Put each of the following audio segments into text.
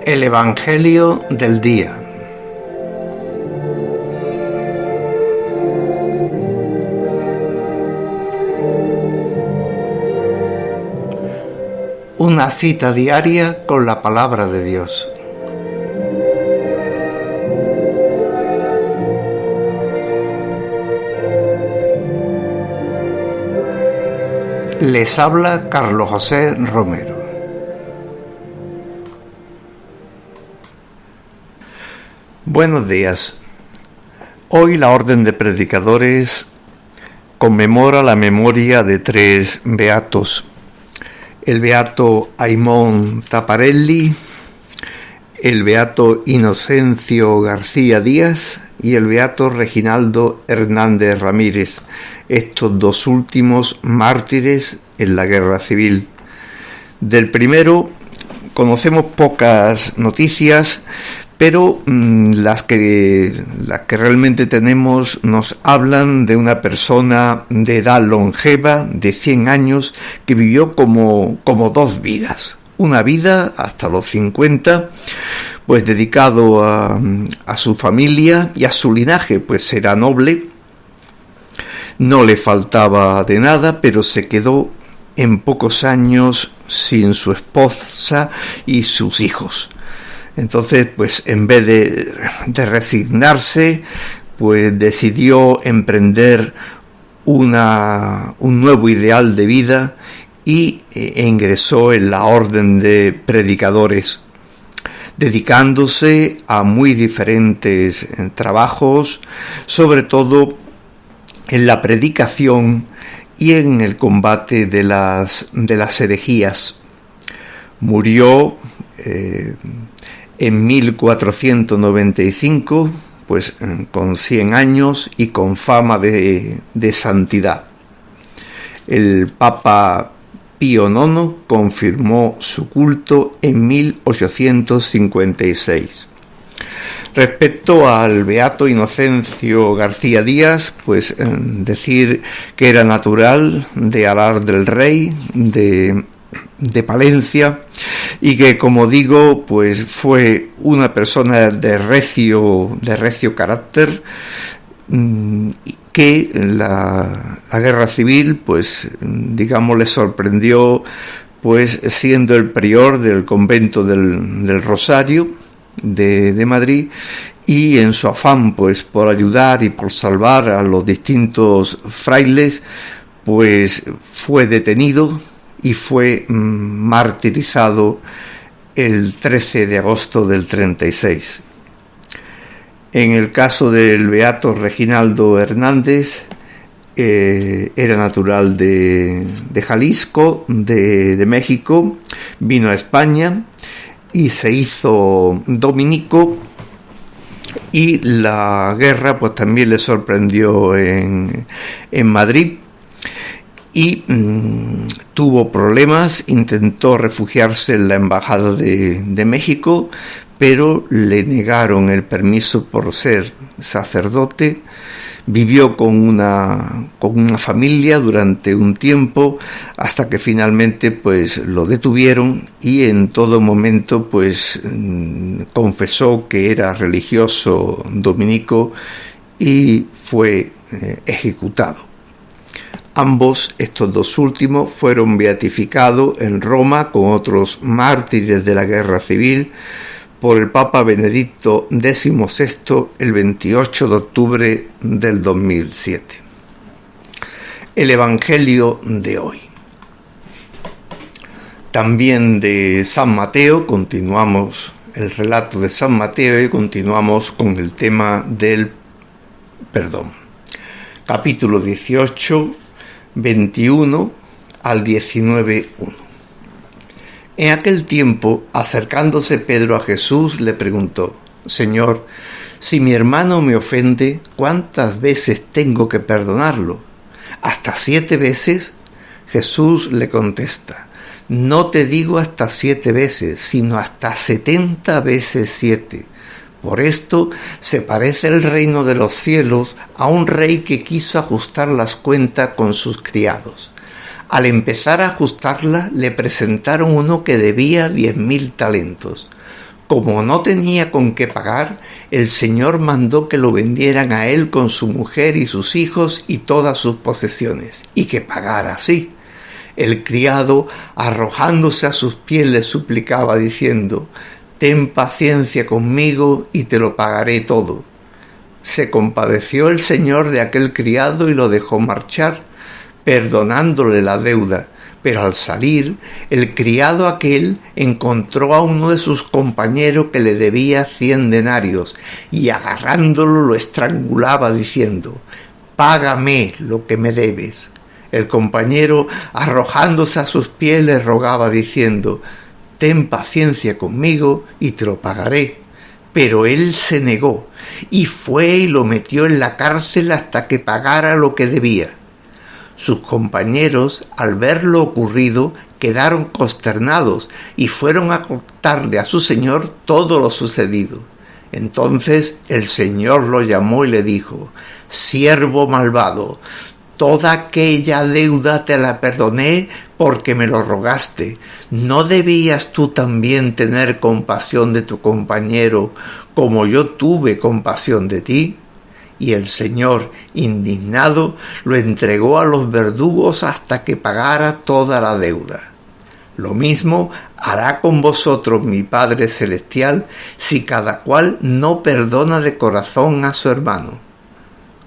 El Evangelio del día. Una cita diaria con la palabra de Dios. Les habla Carlos José Romero. Buenos días. Hoy la Orden de Predicadores conmemora la memoria de 3 beatos: el beato Aimón Taparelli, el beato Inocencio García Díaz y el beato Reginaldo Hernández Ramírez, estos 2 últimos mártires en la Guerra Civil. Del primero conocemos pocas noticias, pero las que realmente tenemos nos hablan de una persona de edad longeva, de 100 años, que vivió como 2 vidas. Una vida hasta los 50, pues dedicado a su familia y a su linaje, pues era noble, no le faltaba de nada, pero se quedó en pocos años sin su esposa y sus hijos. Entonces, pues en vez de resignarse, pues decidió emprender un nuevo ideal de vida y ingresó en la Orden de Predicadores, dedicándose a muy diferentes trabajos, sobre todo en la predicación y en el combate de las herejías. Murió en 1495, pues con 100 años y con fama de santidad. El Papa Pío IX confirmó su culto en 1856. Respecto al beato Inocencio García Díaz, pues decir que era natural de Alar del Rey, de Palencia, y que, como digo, pues fue una persona de recio carácter, que la guerra civil, pues digamos, le sorprendió, pues siendo el prior del convento del Rosario de Madrid, y en su afán pues por ayudar y por salvar a los distintos frailes, pues fue detenido y fue martirizado el 13 de agosto del 36. En el caso del beato Reginaldo Hernández, era natural de Jalisco, de México, vino a España y se hizo dominico, y la guerra pues también le sorprendió en Madrid, y tuvo problemas, intentó refugiarse en la embajada de México, pero le negaron el permiso por ser sacerdote. Vivió con una familia durante un tiempo, hasta que finalmente pues lo detuvieron, y en todo momento pues confesó que era religioso dominico y fue ejecutado. Ambos, estos 2 últimos, fueron beatificados en Roma con otros mártires de la Guerra Civil por el Papa Benedicto XVI el 28 de octubre del 2007. El Evangelio de hoy. También de San Mateo, continuamos el relato de San Mateo y continuamos con el tema del perdón. Capítulo 18, 21 al 19:1. En aquel tiempo, acercándose Pedro a Jesús, le preguntó: Señor, si mi hermano me ofende, ¿cuántas veces tengo que perdonarlo? ¿Hasta 7 veces? Jesús le contesta: No te digo hasta 7 veces, sino hasta 70 veces 7. Por esto se parece el reino de los cielos a un rey que quiso ajustar las cuentas con sus criados. Al empezar a ajustarla, le presentaron uno que debía 10.000 talentos. Como no tenía con qué pagar, el señor mandó que lo vendieran a él con su mujer y sus hijos y todas sus posesiones, y que pagara así. El criado, arrojándose a sus pies, le suplicaba diciendo: «Ten paciencia conmigo y te lo pagaré todo». Se compadeció el señor de aquel criado y lo dejó marchar, perdonándole la deuda. Pero al salir, el criado aquel encontró a uno de sus compañeros que le debía 100 denarios, y agarrándolo lo estrangulaba diciendo: «Págame lo que me debes». El compañero, arrojándose a sus pies, le rogaba diciendo: «Ten paciencia conmigo y te lo pagaré». Pero él se negó, y fue y lo metió en la cárcel hasta que pagara lo que debía. Sus compañeros, al ver lo ocurrido, quedaron consternados y fueron a contarle a su señor todo lo sucedido. Entonces el señor lo llamó y le dijo: «Siervo malvado, toda aquella deuda te la perdoné porque me lo rogaste. ¿No debías tú también tener compasión de tu compañero como yo tuve compasión de ti?» Y el señor, indignado, lo entregó a los verdugos hasta que pagara toda la deuda. Lo mismo hará con vosotros mi Padre Celestial si cada cual no perdona de corazón a su hermano.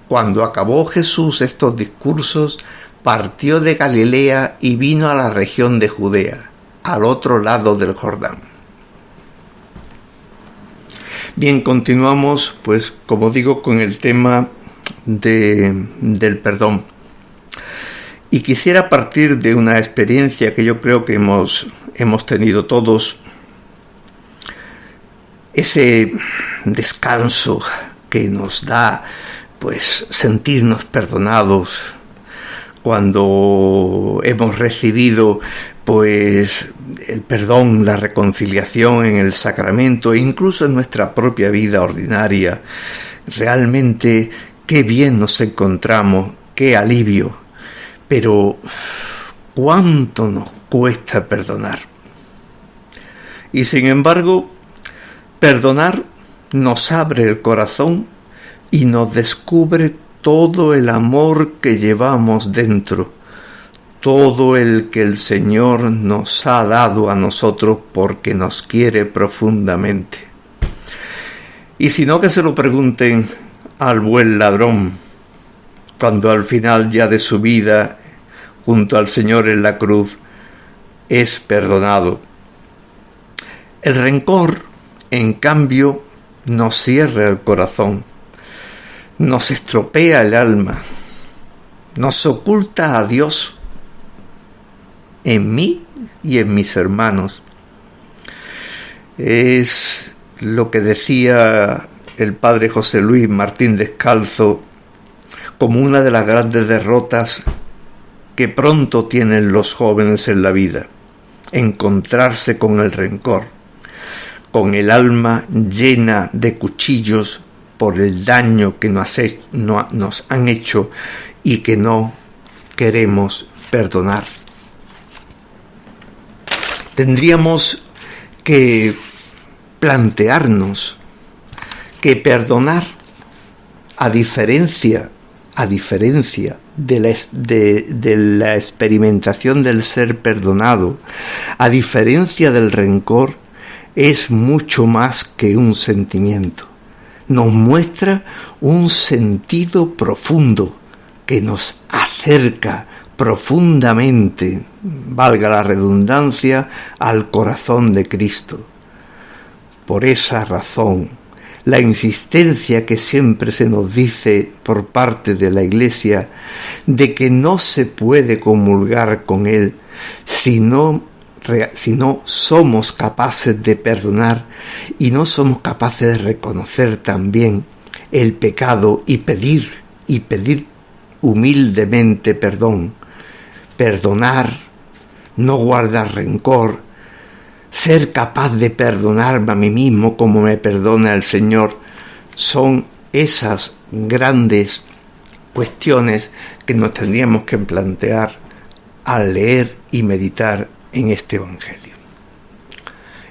Cuando acabó Jesús estos discursos, partió de Galilea y vino a la región de Judea, al otro lado del Jordán. Bien, continuamos, pues, como digo, con el tema del perdón. Y quisiera partir de una experiencia que yo creo que hemos tenido todos, ese descanso que nos da, pues, sentirnos perdonados cuando hemos recibido, pues, el perdón, la reconciliación en el sacramento e incluso en nuestra propia vida ordinaria. Realmente qué bien nos encontramos, qué alivio. Pero ¿cuánto nos cuesta perdonar? Y sin embargo, perdonar nos abre el corazón y nos descubre todo el amor que llevamos dentro, todo el que el Señor nos ha dado a nosotros porque nos quiere profundamente. Y si no, que se lo pregunten al buen ladrón, cuando al final ya de su vida, junto al Señor en la cruz, es perdonado. El rencor, en cambio, nos cierra el corazón, nos estropea el alma, nos oculta a Dios en mí y en mis hermanos. Es lo que decía el padre José Luis Martín Descalzo como una de las grandes derrotas que pronto tienen los jóvenes en la vida: encontrarse con el rencor, con el alma llena de cuchillos por el daño que nos han hecho y que no queremos perdonar. Tendríamos que plantearnos que perdonar, a diferencia de la experimentación del ser perdonado, a diferencia del rencor, es mucho más que un sentimiento. Nos muestra un sentido profundo que nos acerca profundamente, valga la redundancia, al corazón de Cristo. Por esa razón, la insistencia que siempre se nos dice por parte de la Iglesia de que no se puede comulgar con Él si no somos capaces de perdonar y no somos capaces de reconocer también el pecado y pedir humildemente perdón. Perdonar, no guardar rencor, ser capaz de perdonarme a mí mismo como me perdona el Señor, son esas grandes cuestiones que nos tendríamos que plantear al leer y meditar en este Evangelio.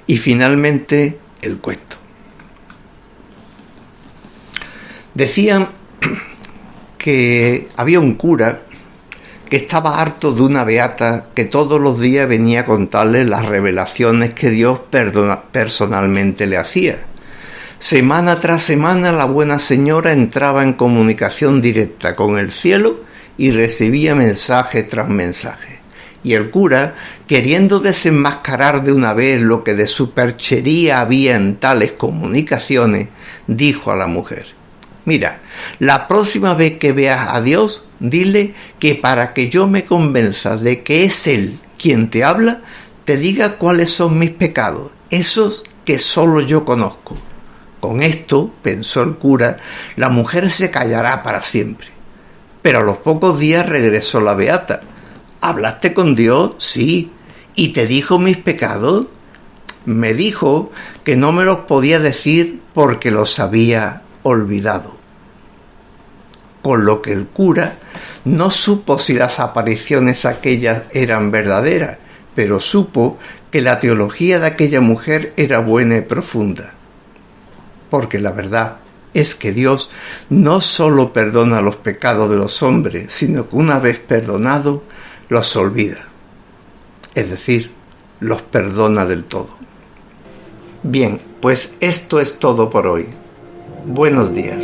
Y finalmente, el cuento. Decían que había un cura que estaba harto de una beata que todos los días venía a contarle las revelaciones que Dios personalmente le hacía. Semana tras semana la buena señora entraba en comunicación directa con el cielo y recibía mensaje tras mensaje. Y el cura, queriendo desenmascarar de una vez lo que de superchería había en tales comunicaciones, dijo a la mujer: mira, la próxima vez que veas a Dios, dile que para que yo me convenza de que es Él quien te habla, te diga cuáles son mis pecados, esos que solo yo conozco. Con esto, pensó el cura, la mujer se callará para siempre. Pero a los pocos días regresó la beata. ¿Hablaste con Dios? Sí. ¿Y te dijo mis pecados? Me dijo que no me los podía decir porque los había olvidado. Con lo que el cura no supo si las apariciones aquellas eran verdaderas, pero supo que la teología de aquella mujer era buena y profunda. Porque la verdad es que Dios no solo perdona los pecados de los hombres, sino que una vez perdonado, los olvida. Es decir, los perdona del todo. Bien, pues esto es todo por hoy. Buenos días.